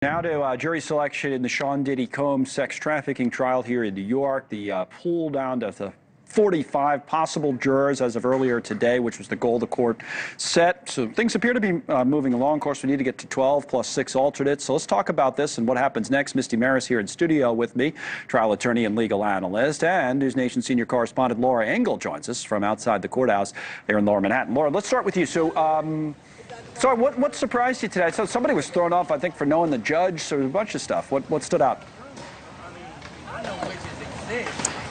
Now to jury selection in the Sean Diddy Combs sex trafficking trial here in New York. The pool down to the 45 possible jurors as of earlier today, which was the goal the court set. So things appear to be moving along. Of course, we need to get to 12 plus 6 alternates. So let's talk about this and what happens next. Misty Marris here in studio with me, trial attorney and legal analyst, and NewsNation senior correspondent Laura Engel joins us from outside the courthouse there in Lower Manhattan. Laura, let's start with you. So, what surprised you today? I saw somebody was thrown off, I think, for knowing the judge. So there's a bunch of stuff. What stood out?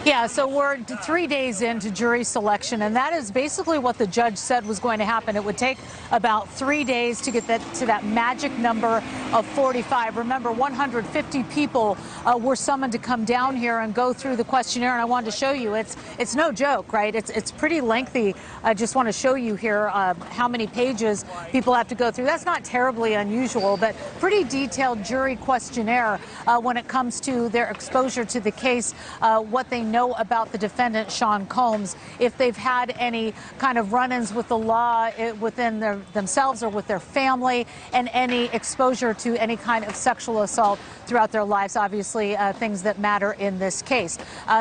Yeah, so we're 3 days into jury selection, and that is basically what the judge said was going to happen. It would take about 3 days to get to that magic number of 45. Remember, 150 people were summoned to come down here and go through the questionnaire, and I wanted to show you. It's no joke, right? It's pretty lengthy. I just want to show you here how many pages people have to go through. That's not terribly unusual, but pretty detailed jury questionnaire when it comes to their exposure to the case, what they know about the defendant, Sean Combs, if they've had any kind of run-ins with the law within themselves or with their family, and any exposure to any kind of sexual assault throughout their lives, obviously things that matter in this case.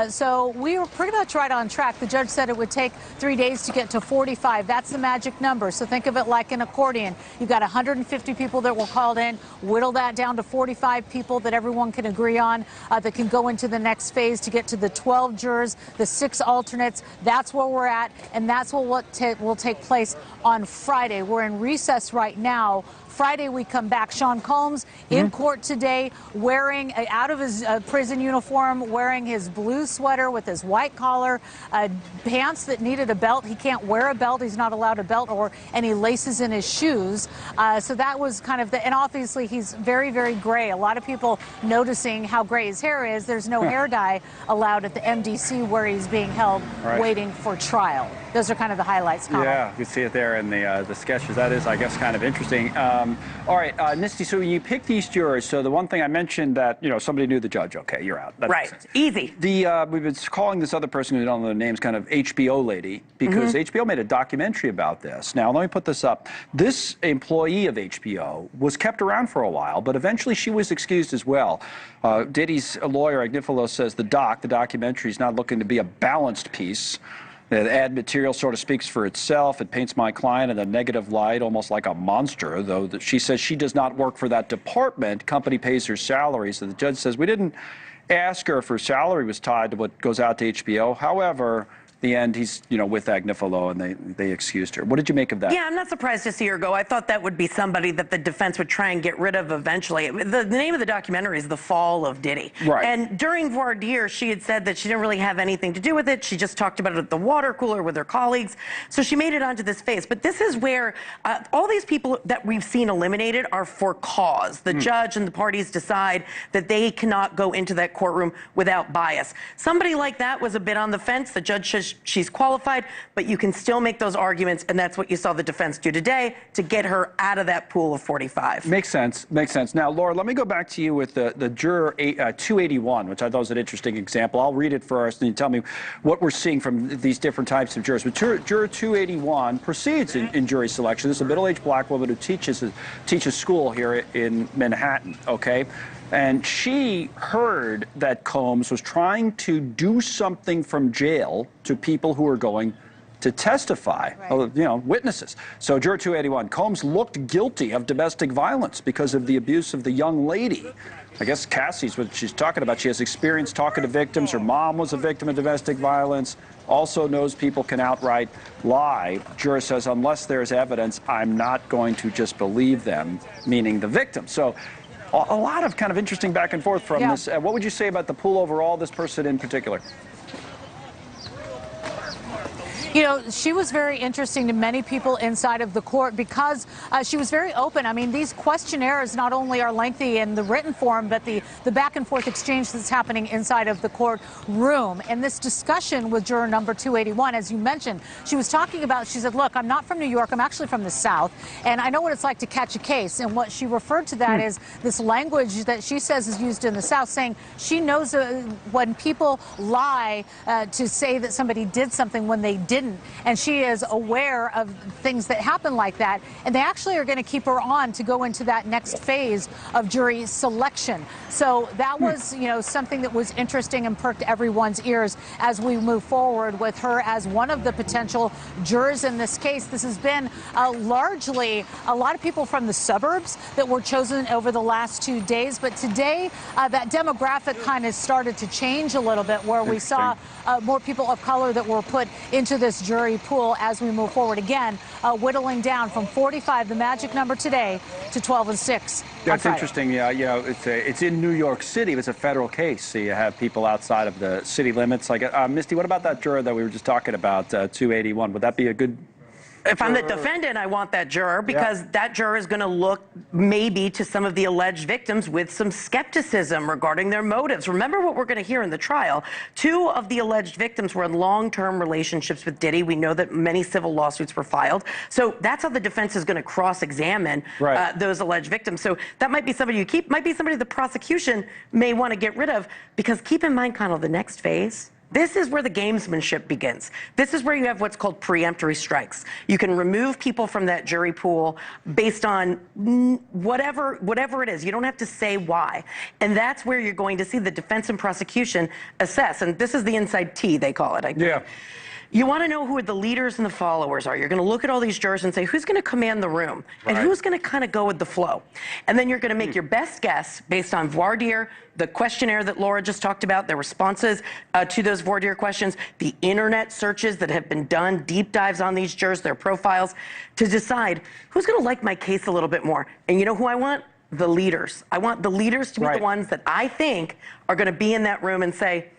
So we were pretty much right on track. The judge said it would take 3 days to get to 45. That's the magic number. So think of it like an accordion. You've got 150 people that were called in, whittle that down to 45 people that everyone can agree on that can go into the next phase to get to the 12 jurors, the 6 alternates. That's where we're at, and that's what will take place on Friday. We're in recess right now. Friday we come back. Sean Combs in court today, wearing out of his prison uniform, wearing his blue sweater with his white collar, pants that needed a belt. He can't wear a belt. He's not allowed a belt or any laces in his shoes. So that was kind of and obviously he's very, very gray. A lot of people noticing how gray his hair is. There's no hair dye allowed at the MDC where he's being held waiting for trial. Those are kind of the highlights, Connell. Yeah, you see it there in the sketches. That is, I guess, kind of interesting. All right, Misty, so you pick these jurors. So the one thing I mentioned that, somebody knew the judge. Okay, you're out. That right, easy. We've been calling this other person who don't know the names kind of HBO lady because HBO made a documentary about this. Now, let me put this up. This employee of HBO was kept around for a while, but eventually she was excused as well. Diddy's lawyer, Agnifilo, says the documentary is not looking to be a balanced piece. The ad material sort of speaks for itself. It paints my client in a negative light, almost like a monster, though she says she does not work for that department. Company pays her salary. So the judge says we didn't ask her if her salary was tied to what goes out to HBO. However, the end, he's, with Agnifilo, and they excused her. What did you make of that? Yeah, I'm not surprised to see her go. I thought that would be somebody that the defense would try and get rid of eventually. The name of the documentary is The Fall of Diddy. Right. And during voir dire, she had said that she didn't really have anything to do with it. She just talked about it at the water cooler with her colleagues. So she made it onto this phase. But this is where all these people that we've seen eliminated are for cause. The judge and the parties decide that they cannot go into that courtroom without bias. Somebody like that was a bit on the fence. The judge says she's qualified, but you can still make those arguments, and that's what you saw the defense do today to get her out of that pool of 45. Makes sense. Makes sense. Now, Laura, let me go back to you with the juror 281, which I thought was an interesting example. I'll read it first, and you tell me what we're seeing from these different types of jurors. But juror 281 proceeds in jury selection. This is a middle-aged black woman who teaches school here in Manhattan, okay? And she heard that Combs was trying to do something from jail to people who were going to testify, witnesses. So juror 281, Combs looked guilty of domestic violence because of the abuse of the young lady. I guess Cassie's what she's talking about. She has experience talking to victims. Her mom was a victim of domestic violence. Also knows people can outright lie. Juror says, unless there's evidence, I'm not going to just believe them, meaning the victim. So a lot of kind of interesting back and forth from this. What would you say about the pool overall, this person in particular? She was very interesting to many people inside of the court because she was very open. I mean, these questionnaires not only are lengthy in the written form, but the back and forth exchange that's happening inside of the courtroom. And this discussion with juror number 281, as you mentioned, she was talking about, she said, look, I'm not from New York, I'm actually from the South, and I know what it's like to catch a case. And what she referred to that is this language that she says is used in the South, saying she knows when people lie to say that somebody did something when they didn't. didn't. And she is aware of things that happen like that. And they actually are going to keep her on to go into that next phase of jury selection. So that was, something that was interesting and perked everyone's ears as we move forward with her as one of the potential jurors in this case. This has been largely a lot of people from the suburbs that were chosen over the last 2 days. But today, that demographic kind of started to change a little bit, where we saw more people of color that were put into this jury pool as we move forward. Again, whittling down from 45, the magic number today, to 12 and 6. That's interesting. Yeah, it's in New York City. It's a federal case, so you have people outside of the city limits. Like, Misty, what about that juror that we were just talking about, 281? Would that be a good? If I'm the defendant, I want that juror, because that juror is going to look maybe to some of the alleged victims with some skepticism regarding their motives. Remember what we're going to hear in the trial. 2 of the alleged victims were in long-term relationships with Diddy. We know that many civil lawsuits were filed. So that's how the defense is going to cross-examine those alleged victims. So that might be somebody you keep, might be somebody the prosecution may want to get rid of, because keep in mind, Connell, the next phase, this is where the gamesmanship begins. This is where you have what's called preemptory strikes. You can remove people from that jury pool based on whatever it is. You don't have to say why. And that's where you're going to see the defense and prosecution assess. And this is the inside T, they call it. You want to know who the leaders and the followers are. You're going to look at all these jurors and say, who's going to command the room? And who's going to kind of go with the flow? And then you're going to make your best guess based on voir dire, the questionnaire that Laura just talked about, the responses to those voir dire questions, the internet searches that have been done, deep dives on these jurors, their profiles, to decide who's going to like my case a little bit more. And you know who I want? The leaders. I want the leaders to be the ones that I think are going to be in that room and say,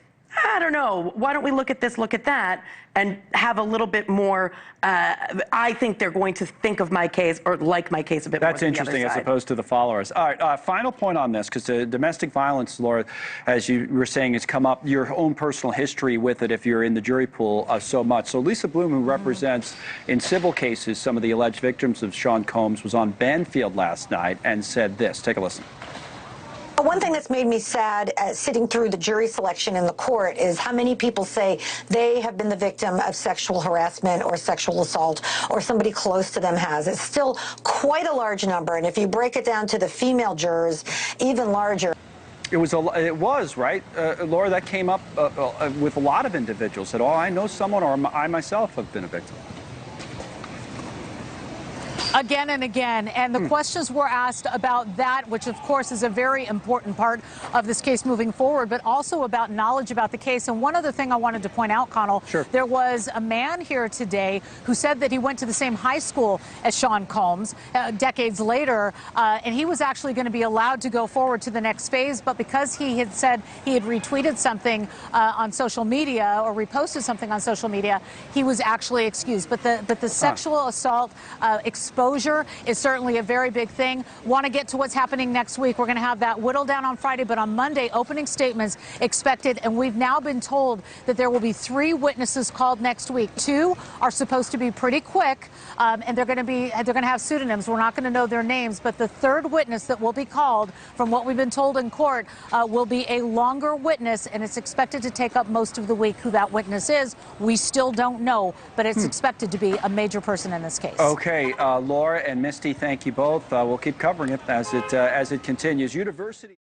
I don't know, why don't we look at this, look at that, and have a little bit more, I think they're going to think of my case or like my case a bit more. That's interesting, as opposed to the followers. All right, final point on this, because the domestic violence, Laura, as you were saying, has come up, your own personal history with it if you're in the jury pool so much. So Lisa Bloom, who represents in civil cases some of the alleged victims of Sean Combs, was on Banfield last night and said this. Take a listen. One thing that's made me sad sitting through the jury selection in the court is how many people say they have been the victim of sexual harassment or sexual assault, or somebody close to them has. It's still quite a large number, and if you break it down to the female jurors, even larger. It was right, Laura, that came up with a lot of individuals that, I know someone, or I myself have been a victim. Again and again, and the questions were asked about that, which of course is a very important part of this case moving forward, but also about knowledge about the case. And one other thing I wanted to point out, Connell, there was a man here today who said that he went to the same high school as Sean Combs decades later, and he was actually going to be allowed to go forward to the next phase, but because he had said he had retweeted something on social media or reposted something on social media, he was actually excused. But the sexual assault exposure is certainly a very big thing. Want to get to what's happening next week. We're going to have that whittled down on Friday, but on Monday, opening statements expected. And we've now been told that there will be 3 witnesses called next week. 2 are supposed to be pretty quick, and they're going to have pseudonyms. We're not going to know their names, but the 3rd witness that will be called, from what we've been told in court, will be a longer witness, and it's expected to take up most of the week. Who that witness is, we still don't know, but it's expected to be a major person in this case. Okay, Laura and Misty, thank you both. We'll keep covering it as it continues. University.